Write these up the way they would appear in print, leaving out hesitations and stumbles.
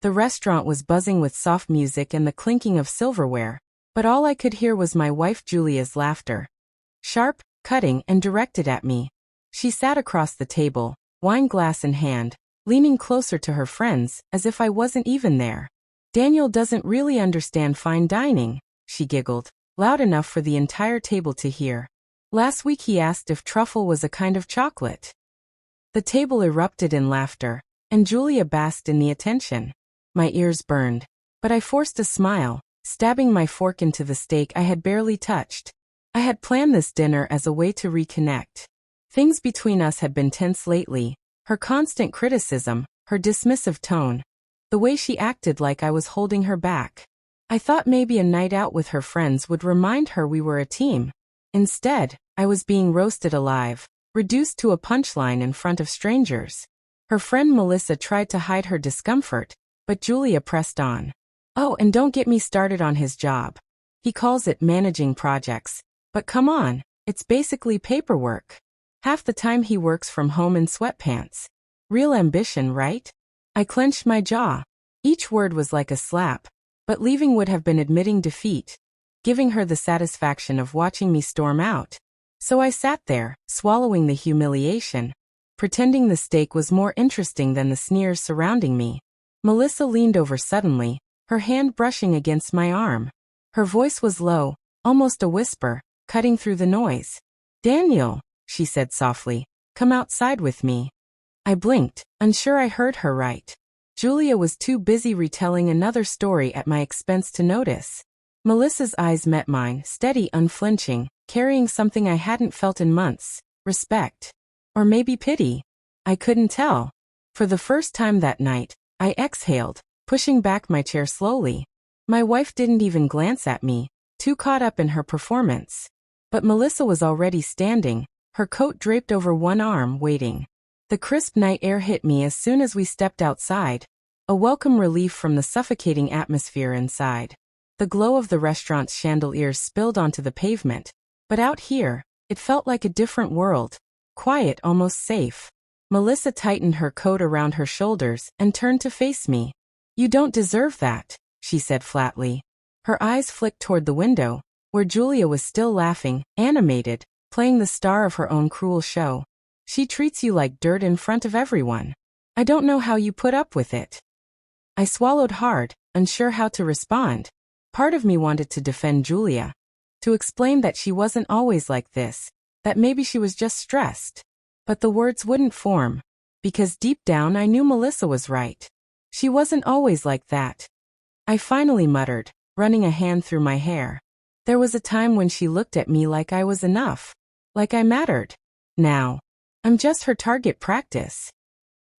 The restaurant was buzzing with soft music and the clinking of silverware, but all I could hear was my wife Julia's laughter. Sharp, cutting, and directed at me. She sat across the table, wine glass in hand, leaning closer to her friends, as if I wasn't even there. Daniel doesn't really understand fine dining, she giggled, loud enough for the entire table to hear. Last week he asked if truffle was a kind of chocolate. The table erupted in laughter, and Julia basked in the attention. My ears burned, but I forced a smile, stabbing my fork into the steak I had barely touched. I had planned this dinner as a way to reconnect. Things between us had been tense lately, her constant criticism, her dismissive tone, the way she acted like I was holding her back. I thought maybe a night out with her friends would remind her we were a team. Instead, I was being roasted alive, reduced to a punchline in front of strangers. Her friend Melissa tried to hide her discomfort, but Julia pressed on. Oh, and don't get me started on his job. He calls it managing projects, but come on, it's basically paperwork. Half the time he works from home in sweatpants. Real ambition, right? I clenched my jaw. Each word was like a slap, but leaving would have been admitting defeat, giving her the satisfaction of watching me storm out. So I sat there, swallowing the humiliation, pretending the steak was more interesting than the sneers surrounding me. Melissa leaned over suddenly, her hand brushing against my arm. Her voice was low, almost a whisper, cutting through the noise. Daniel, she said softly, come outside with me. I blinked, unsure I heard her right. Julia was too busy retelling another story at my expense to notice. Melissa's eyes met mine, steady, unflinching, carrying something I hadn't felt in months, respect. Or maybe pity. I couldn't tell. For the first time that night, I exhaled, pushing back my chair slowly. My wife didn't even glance at me, too caught up in her performance. But Melissa was already standing, her coat draped over one arm, waiting. The crisp night air hit me as soon as we stepped outside, a welcome relief from the suffocating atmosphere inside. The glow of the restaurant's chandeliers spilled onto the pavement, but out here, it felt like a different world, quiet, almost safe. Melissa tightened her coat around her shoulders and turned to face me. You don't deserve that, she said flatly. Her eyes flicked toward the window, where Julia was still laughing, animated, playing the star of her own cruel show. She treats you like dirt in front of everyone. I don't know how you put up with it. I swallowed hard, unsure how to respond. Part of me wanted to defend Julia, to explain that she wasn't always like this, that maybe she was just stressed. But the words wouldn't form, because deep down I knew Melissa was right. She wasn't always like that. I finally muttered, running a hand through my hair. There was a time when she looked at me like I was enough, like I mattered. Now, I'm just her target practice.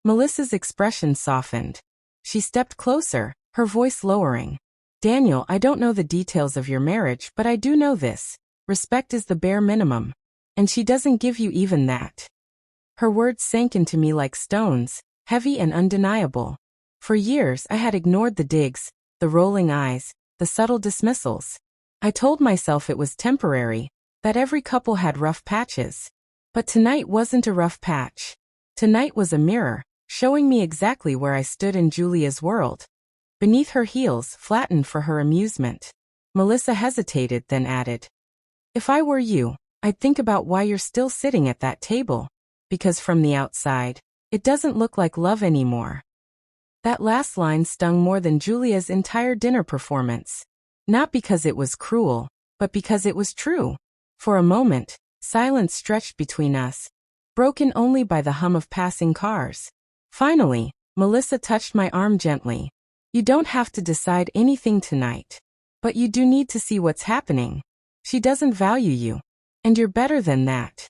Melissa's expression softened. She stepped closer, her voice lowering. Daniel, I don't know the details of your marriage, but I do know this. Respect is the bare minimum. And she doesn't give you even that. Her words sank into me like stones, heavy and undeniable. For years I had ignored the digs, the rolling eyes, the subtle dismissals. I told myself it was temporary, that every couple had rough patches. But tonight wasn't a rough patch. Tonight was a mirror, showing me exactly where I stood in Julia's world. Beneath her heels, flattened for her amusement. Melissa hesitated, then added, if I were you, I'd think about why you're still sitting at that table. Because from the outside, it doesn't look like love anymore. That last line stung more than Julia's entire dinner performance. Not because it was cruel, but because it was true. For a moment, silence stretched between us, broken only by the hum of passing cars. Finally, Melissa touched my arm gently. You don't have to decide anything tonight. But you do need to see what's happening. She doesn't value you. And you're better than that.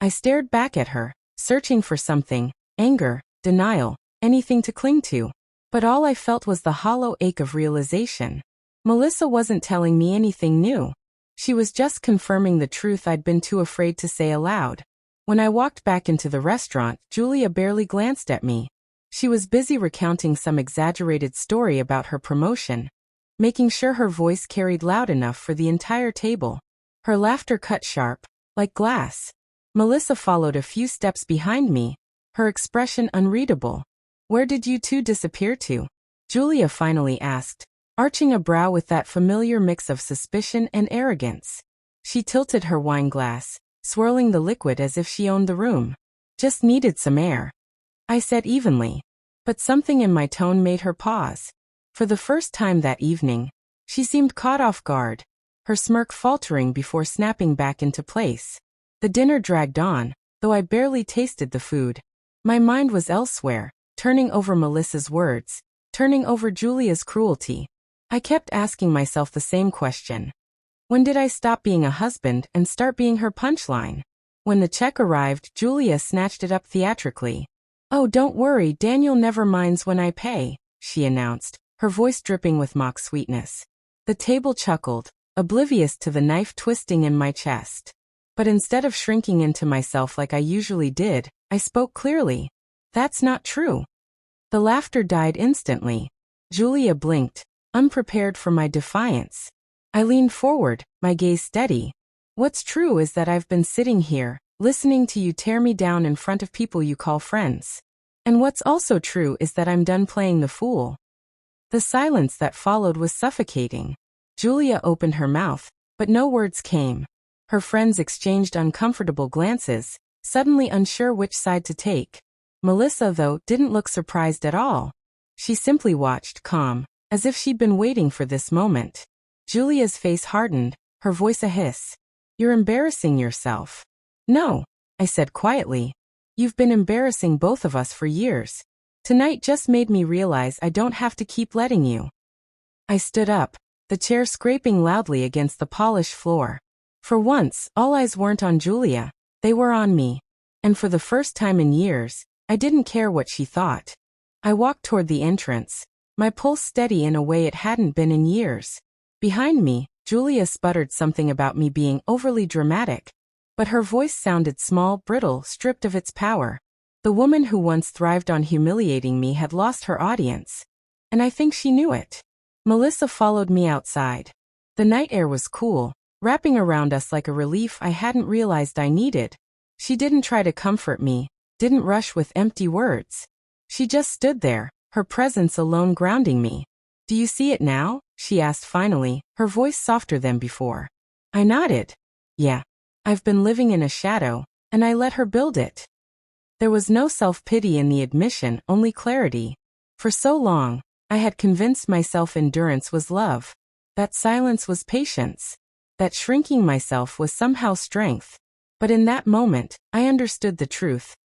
I stared back at her, searching for something, anger, denial, anything to cling to. But all I felt was the hollow ache of realization. Melissa wasn't telling me anything new. She was just confirming the truth I'd been too afraid to say aloud. When I walked back into the restaurant, Julia barely glanced at me. She was busy recounting some exaggerated story about her promotion, making sure her voice carried loud enough for the entire table. Her laughter cut sharp, like glass. Melissa followed a few steps behind me, her expression unreadable. Where did you two disappear to? Julia finally asked, arching a brow with that familiar mix of suspicion and arrogance. She tilted her wine glass, swirling the liquid as if she owned the room. Just needed some air, I said evenly. But something in my tone made her pause. For the first time that evening, she seemed caught off guard, her smirk faltering before snapping back into place. The dinner dragged on, though I barely tasted the food. My mind was elsewhere, turning over Melissa's words, turning over Julia's cruelty. I kept asking myself the same question. When did I stop being a husband and start being her punchline? When the check arrived, Julia snatched it up theatrically. "Oh, don't worry, Daniel never minds when I pay," she announced, her voice dripping with mock sweetness. The table chuckled, oblivious to the knife twisting in my chest. But instead of shrinking into myself like I usually did, I spoke clearly. "That's not true." The laughter died instantly. Julia blinked, unprepared for my defiance. I leaned forward, my gaze steady. "What's true is that I've been sitting here, listening to you tear me down in front of people you call friends. And what's also true is that I'm done playing the fool." The silence that followed was suffocating. Julia opened her mouth, but no words came. Her friends exchanged uncomfortable glances, suddenly unsure which side to take. Melissa, though, didn't look surprised at all. She simply watched, calm, as if she'd been waiting for this moment. Julia's face hardened, her voice a hiss. "You're embarrassing yourself." "No," I said quietly. "You've been embarrassing both of us for years. Tonight just made me realize I don't have to keep letting you." I stood up, the chair scraping loudly against the polished floor. For once, all eyes weren't on Julia, they were on me. And for the first time in years, I didn't care what she thought. I walked toward the entrance, my pulse steady in a way it hadn't been in years. Behind me, Julia sputtered something about me being overly dramatic. But her voice sounded small, brittle, stripped of its power. The woman who once thrived on humiliating me had lost her audience. And I think she knew it. Melissa followed me outside. The night air was cool, wrapping around us like a relief I hadn't realized I needed. She didn't try to comfort me, didn't rush with empty words. She just stood there, her presence alone grounding me. "Do you see it now?" she asked finally, her voice softer than before. I nodded. "Yeah. I've been living in a shadow, and I let her build it." There was no self-pity in the admission, only clarity. For so long, I had convinced myself endurance was love, that silence was patience, that shrinking myself was somehow strength. But in that moment, I understood the truth.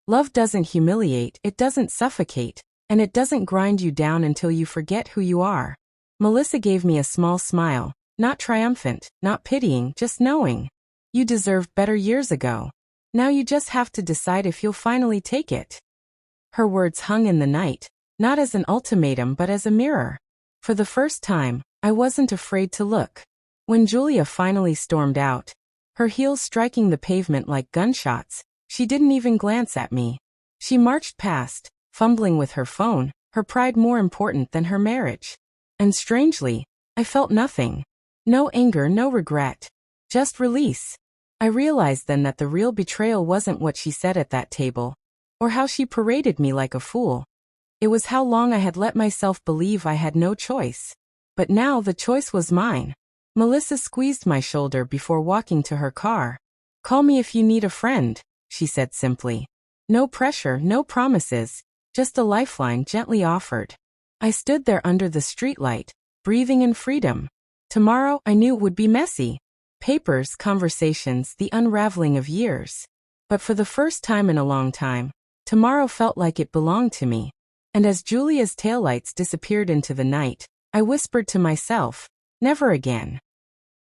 Love doesn't humiliate, it doesn't suffocate, and it doesn't grind you down until you forget who you are. Melissa gave me a small smile, not triumphant, not pitying, just knowing. "You deserved better years ago. Now you just have to decide if you'll finally take it." Her words hung in the night, not as an ultimatum but as a mirror. For the first time, I wasn't afraid to look. When Julia finally stormed out, her heels striking the pavement like gunshots, she didn't even glance at me. She marched past, fumbling with her phone, her pride more important than her marriage. And strangely, I felt nothing. No anger, no regret. Just release. I realized then that the real betrayal wasn't what she said at that table, or how she paraded me like a fool. It was how long I had let myself believe I had no choice. But now the choice was mine. Melissa squeezed my shoulder before walking to her car. "Call me if you need a friend," she said simply. No pressure, no promises, just a lifeline gently offered. I stood there under the streetlight, breathing in freedom. Tomorrow, I knew, would be messy. Papers, conversations, the unraveling of years. But for the first time in a long time, tomorrow felt like it belonged to me. And as Julia's taillights disappeared into the night, I whispered to myself, "Never again."